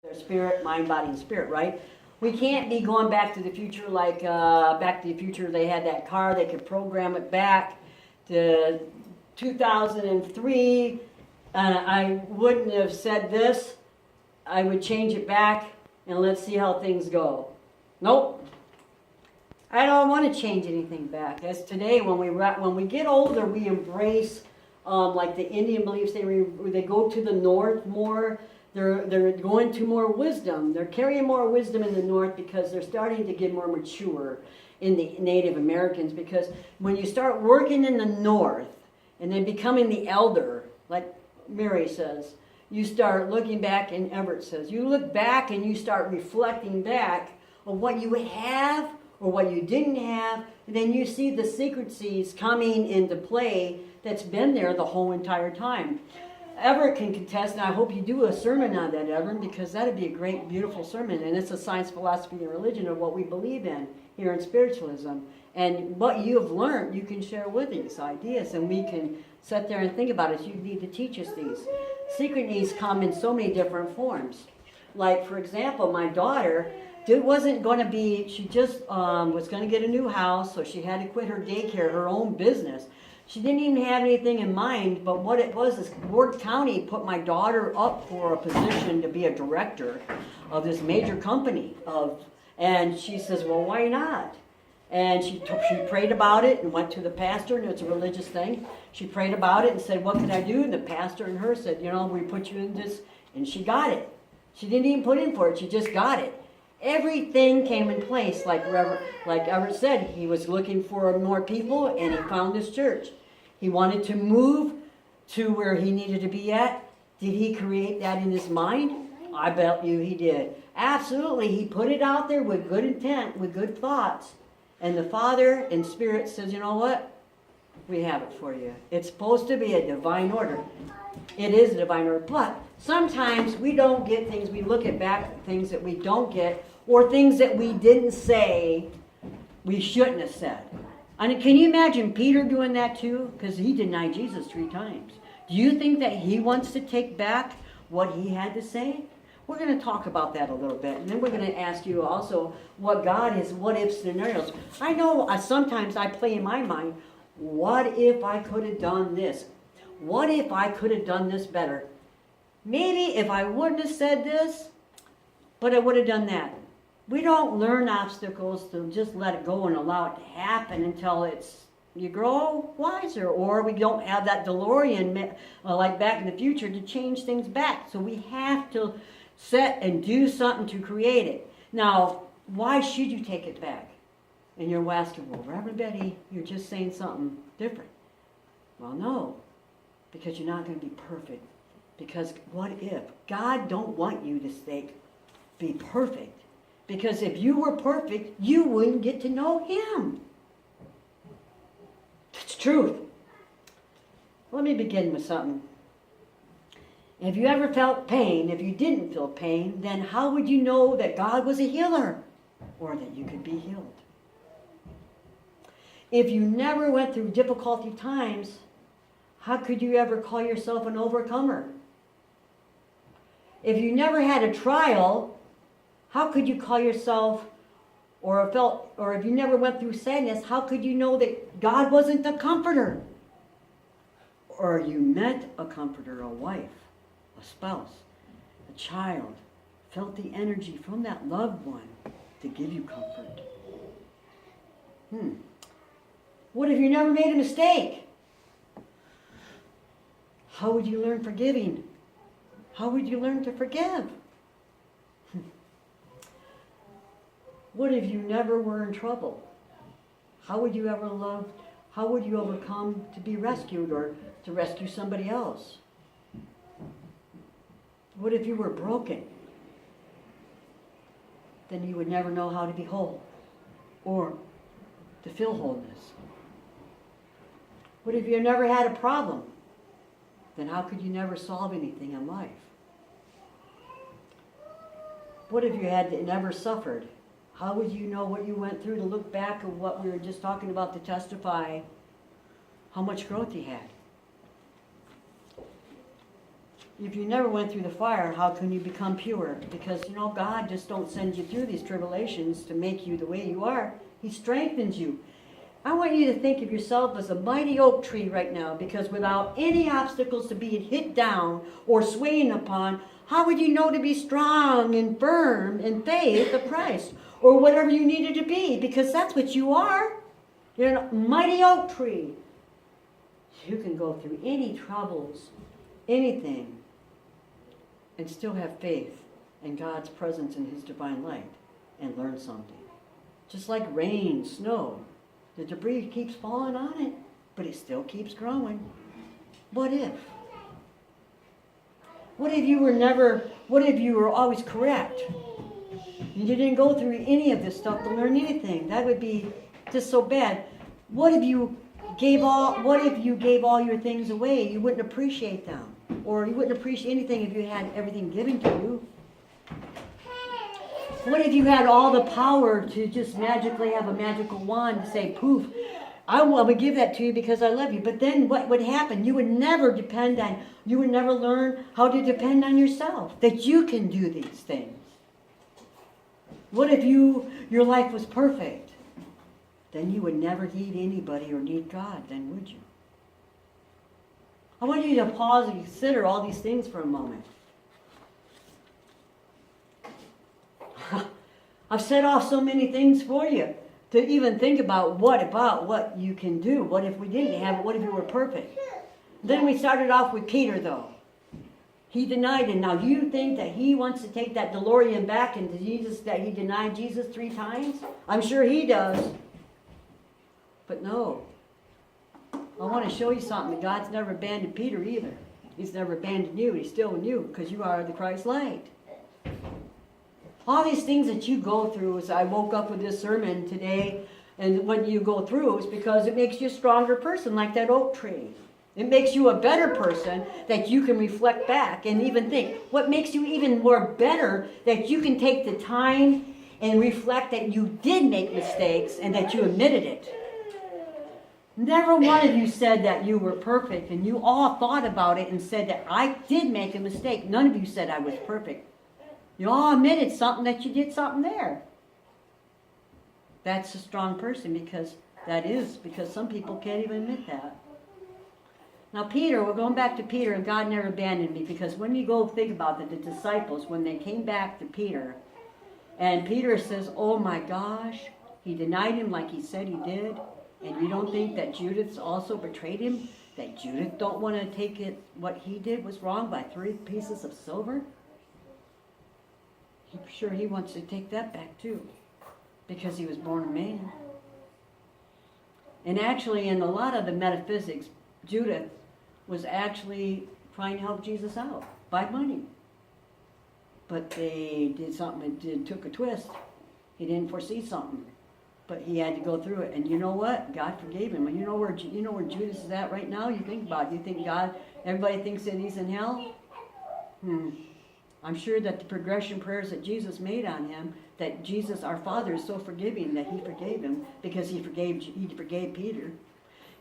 Their spirit, mind, body, and spirit, right? We can't be going back to the future like Back to the Future. They had that car, they could program it back to 2003. I wouldn't have said this. I would change it back and let's see how things go. Nope. I don't want to change anything back. As today, when we get older, we embrace like the Indian beliefs. They go to the north more. They're going to more wisdom. They're carrying more wisdom in the north because they're starting to get more mature in the Native Americans. Because when you start working in the north and then becoming the elder, like Mary says, you start looking back, and Everett says, you look back and you start reflecting back on what you have or what you didn't have, and then you see the secrecies coming into play that's been there the whole entire time. Everett can contest, and I hope you do a sermon on that, Everett, because that'd be a great, beautiful sermon, and it's a science, philosophy, and religion of what we believe in here in spiritualism. And what you have learned, you can share with these ideas, and we can sit there and think about it. You need to teach us these. Secret needs come in so many different forms. Like, for example, my daughter, it wasn't going to be, she just was going to get a new house, so she had to quit her daycare, her own business. She didn't even have anything in mind, but what it was is Ward County put my daughter up for a position to be a director of this major company. And she says, well, why not? And she prayed about it and went to the pastor, and it's a religious thing. She prayed about it and said, what can I do? And the pastor and her said, you know, we put you in this, and she got it. She didn't even put in for it, she just got it. Everything came in place, like Everett said. He was looking for more people, and he found this church. He wanted to move to where he needed to be at. Did he create that in his mind? I bet you he did. Absolutely, he put it out there with good intent, with good thoughts. And the Father and Spirit says, you know what? We have it for you. It's supposed to be a divine order. It is a divine order. But sometimes we don't get things. We look at back things that we don't get, or things that we didn't say we shouldn't have said. And can you imagine Peter doing that too? Because he denied Jesus 3 times. Do you think that he wants to take back what he had to say? We're going to talk about that a little bit. And then we're going to ask you also what God is, what if scenarios. I know sometimes I play in my mind, what if I could have done this? What if I could have done this better? Maybe if I wouldn't have said this, but I would have done that. We don't learn obstacles to just let it go and allow it to happen until you grow wiser, or we don't have that DeLorean like Back in the Future to change things back. So we have to set and do something to create it. Now, why should you take it back? And you're asking, well, Reverend Betty, you're just saying something different. Well, no, because you're not going to be perfect. Because what if? God don't want you to be perfect. Because if you were perfect, you wouldn't get to know Him. That's truth. Let me begin with something. If you ever felt pain, if you didn't feel pain, then how would you know that God was a healer or that you could be healed? If you never went through difficulty times, how could you ever call yourself an overcomer? If you never had a trial, how could you call yourself or if you never went through sadness, how could you know that God wasn't the comforter? Or you met a comforter, a wife, a spouse, a child, felt the energy from that loved one to give you comfort. What if you never made a mistake? How would you learn forgiving? How would you learn to forgive? What if you never were in trouble? How would you ever love? How would you overcome to be rescued or to rescue somebody else? What if you were broken? Then you would never know how to be whole or to feel wholeness. What if you never had a problem? Then how could you never solve anything in life? What if you had never suffered? How would you know what you went through to look back at what we were just talking about to testify how much growth you had? if you never went through the fire, how can you become pure? Because, God just don't send you through these tribulations to make you the way you are. He strengthens you. I want you to think of yourself as a mighty oak tree right now, because without any obstacles to be hit down or swaying upon, how would you know to be strong and firm in faith of Christ, or whatever you needed to be? Because that's what you are. You're a mighty oak tree. You can go through any troubles, anything, and still have faith in God's presence in His divine light and learn something. Just like rain, snow, the debris keeps falling on it, but it still keeps growing. What if? What if you were always correct? You didn't go through any of this stuff to learn anything. That would be just so bad. What if you gave all your things away? You wouldn't appreciate them. Or you wouldn't appreciate anything if you had everything given to you. What if you had all the power to just magically have a magical wand to say, poof, I will give that to you because I love you. But then what would happen? You would never learn how to depend on yourself, that you can do these things. What if your life was perfect? Then you would never need anybody or need God, then would you? I want you to pause and consider all these things for a moment. I've set off so many things for you to even think about what you can do. What if we didn't have it? What if you were perfect? Then we started off with Peter, though. He denied him. Now, do you think that he wants to take that DeLorean back into Jesus, that he denied Jesus 3 times? I'm sure he does. But no. I want to show you something. That God's never abandoned Peter either. He's never abandoned you. He's still in you because you are the Christ light. All these things that you go through, as I woke up with this sermon today, and when you go through, is because it makes you a stronger person, like that oak tree. It makes you a better person that you can reflect back and even think. What makes you even more better, that you can take the time and reflect that you did make mistakes and that you admitted it. Never one of you said that you were perfect, and you all thought about it and said that I did make a mistake. None of you said I was perfect. You all admitted something, that you did something there. That's a strong person, because some people can't even admit that. Now Peter, we're going back to Peter, and God never abandoned me, because when you go think about it, the disciples, when they came back to Peter, and Peter says, oh my gosh, he denied him like he said he did, and you don't think that Judas also betrayed him? That Judas don't want to take it, what he did was wrong, by 3 pieces of silver? I'm sure he wants to take that back too, because he was born a man. And actually, in a lot of the metaphysics, Judas was actually trying to help Jesus out by money. But they did something, it took a twist. He didn't foresee something. But he had to go through it. And you know what? God forgave him. And you know where Judas is at right now? You think about it. You think everybody thinks that he's in hell? I'm sure that the progression prayers that Jesus made on him, that Jesus, our Father, is so forgiving that he forgave him because he forgave Peter.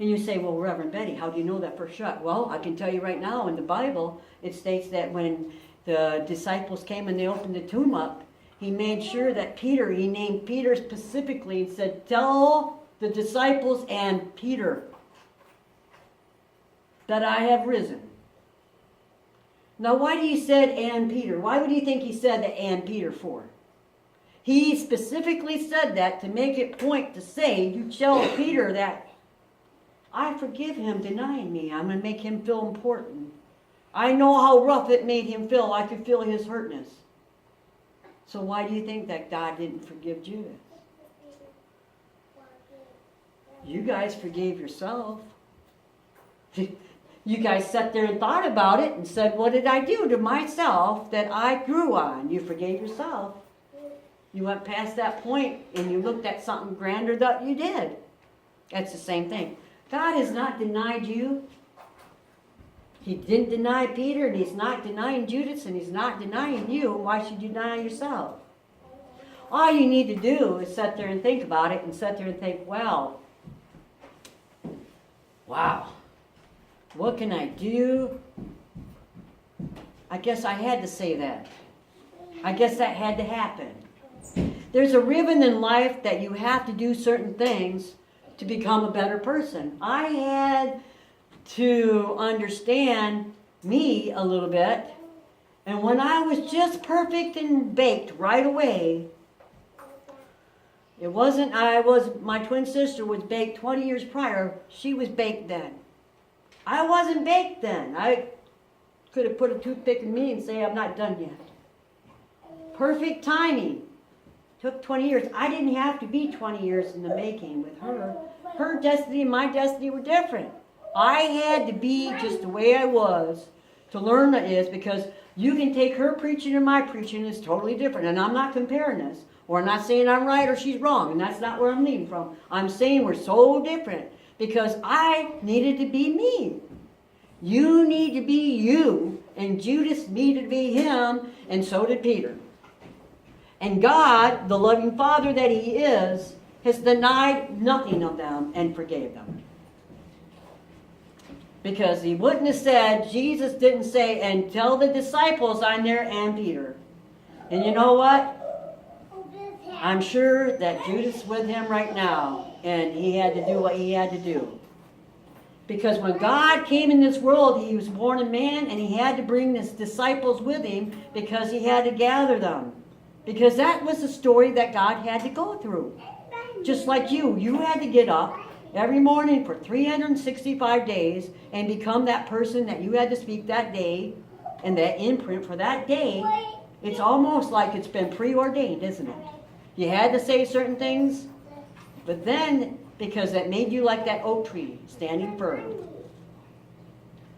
And you say, well, Reverend Betty, how do you know that for sure? Well, I can tell you right now, in the Bible, it states that when the disciples came and they opened the tomb up, he made sure that he named Peter specifically and said, tell the disciples and Peter that I have risen. Now, why do you said and Peter? Why would you think he said the and Peter for? He specifically said that to make it point to say, you tell Peter that I forgive him denying me. I'm going to make him feel important. I know how rough it made him feel. I could feel his hurtness. So why do you think that God didn't forgive Judas? You guys forgave yourself. You guys sat there and thought about it and said, what did I do to myself that I grew on? You forgave yourself. You went past that point and you looked at something grander that you did. That's the same thing. God has not denied you. He didn't deny Peter, and he's not denying Judas, and he's not denying you. Why should you deny yourself? All you need to do is sit there and think about it, and sit there and think, well, wow, what can I do I guess I had to say that. I guess that had to happen. There's a ribbon in life that you have to do certain things to become a better person. I had to understand me a little bit. And when I was just perfect and baked right away, it wasn't, my twin sister was baked 20 years prior. She was baked then. I wasn't baked then. I could have put a toothpick in me and say, I'm not done yet. Perfect timing. Took 20 years. I didn't have to be 20 years in the making with her. Her destiny and my destiny were different. I had to be just the way I was to learn that is, because you can take her preaching and my preaching is totally different. And I'm not comparing this. Or I'm not saying I'm right or she's wrong. And that's not where I'm leading from. I'm saying we're so different because I needed to be me. You need to be you. And Judas needed to be him. And so did Peter. And God, the loving Father that He is, has denied nothing of them and forgave them. Because He wouldn't have said, Jesus didn't say, and tell the disciples I'm there and Peter. And you know what? I'm sure that Judas is with Him right now. And he had to do what he had to do. Because when God came in this world, He was born a man and He had to bring His disciples with Him because He had to gather them. Because that was the story that God had to go through. Just like you. You had to get up every morning for 365 days and become that person that you had to speak that day and that imprint for that day. It's almost like it's been preordained, isn't it? You had to say certain things, but then, because that made you like that oak tree, standing firm.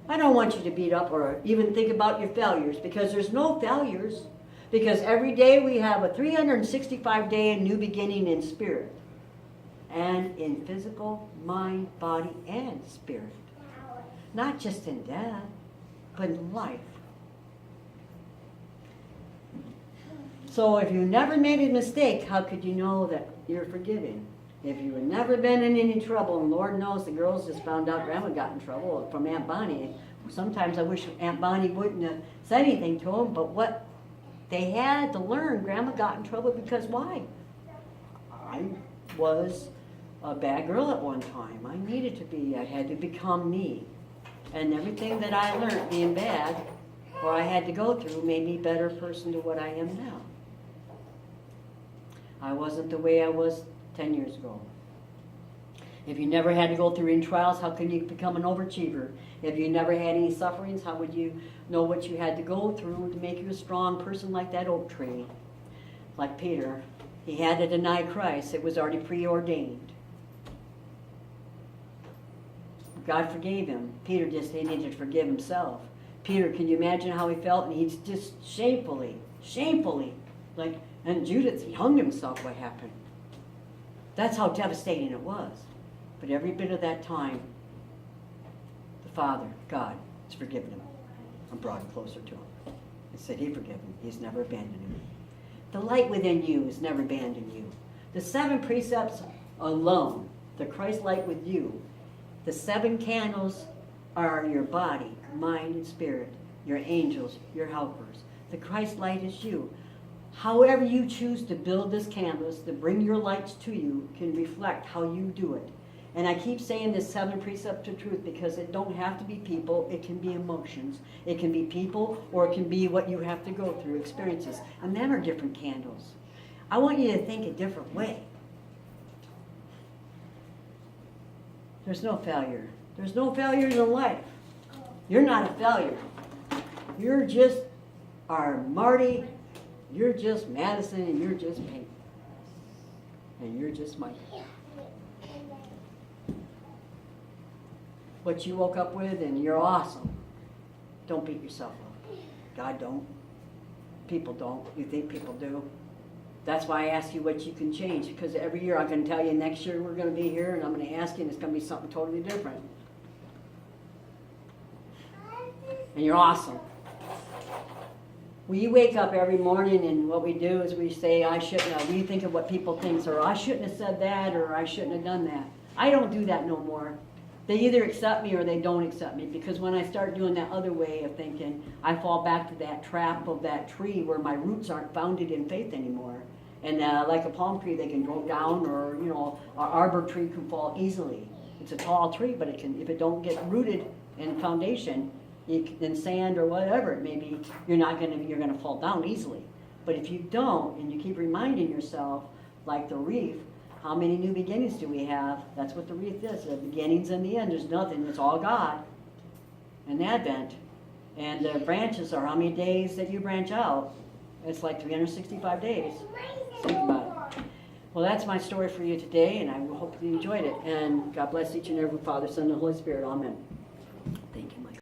I don't want you to beat up or even think about your failures, because there's no failures. Because every day we have a 365-day new beginning in spirit. And in physical, mind, body, and spirit. Not just in death, but in life. So if you never made a mistake, how could you know that you're forgiven? If you had never been in any trouble, and Lord knows the girls just found out Grandma got in trouble from Aunt Bonnie. Sometimes I wish Aunt Bonnie wouldn't have said anything to them, but what they had to learn, Grandma got in trouble because why? I was a bad girl at one time. I needed to be. I had to become me. And everything that I learned being bad, or I had to go through, made me a better person to what I am now. I wasn't the way I was 10 years ago. If you never had to go through any trials, how can you become an overachiever? If you never had any sufferings, how would you know what you had to go through to make you a strong person like that oak tree? Like Peter, he had to deny Christ. It was already preordained. God forgave him. Peter just needed to forgive himself. Peter, can you imagine how he felt? And he's just shamefully, like, and Judas, he hung himself. What happened? That's how devastating it was. But every bit of that time, the Father, God, has forgiven him and brought him closer to him. He said he forgave him. He's never abandoned him. The light within you has never abandoned you. The 7 precepts alone, the Christ light with you, the 7 candles are your body, mind, and spirit, your angels, your helpers. The Christ light is you. However you choose to build this canvas, to bring your lights to you, can reflect how you do it. And I keep saying this 7 precepts of truth because it don't have to be people, it can be emotions. It can be people, or it can be what you have to go through, experiences. And them are different candles. I want you to think a different way. There's no failure. There's no failures in life. You're not a failure. You're just our Marty, you're just Madison, and you're just Peyton. And you're just Mike. What you woke up with, and you're awesome. Don't beat yourself up. God don't. People don't. You think people do. That's why I ask you what you can change, because every year I can tell you next year we're going to be here, and I'm going to ask you, and it's going to be something totally different. And you're awesome. We wake up every morning, and what we do is we say, I shouldn't have. We think of what people think, or I shouldn't have said that, or I shouldn't have done that. I don't do that no more. They either accept me or they don't accept me, because when I start doing that other way of thinking, I fall back to that trap of that tree where my roots aren't founded in faith anymore. And like a palm tree, they can go down, or an arbor tree can fall easily. It's a tall tree, but it can, if it don't get rooted in foundation, in sand or whatever it may be, you're gonna fall down easily. But if you don't, and you keep reminding yourself, like the wreath, how many new beginnings do we have? That's what the wreath is, the beginnings and the end. There's nothing, it's all God. And Advent. And the branches are how many days that you branch out. It's like 365 days. Think about it. Well, that's my story for you today, and I hope you enjoyed it. And God bless each and every Father, Son, and Holy Spirit. Amen. Thank you, Mike.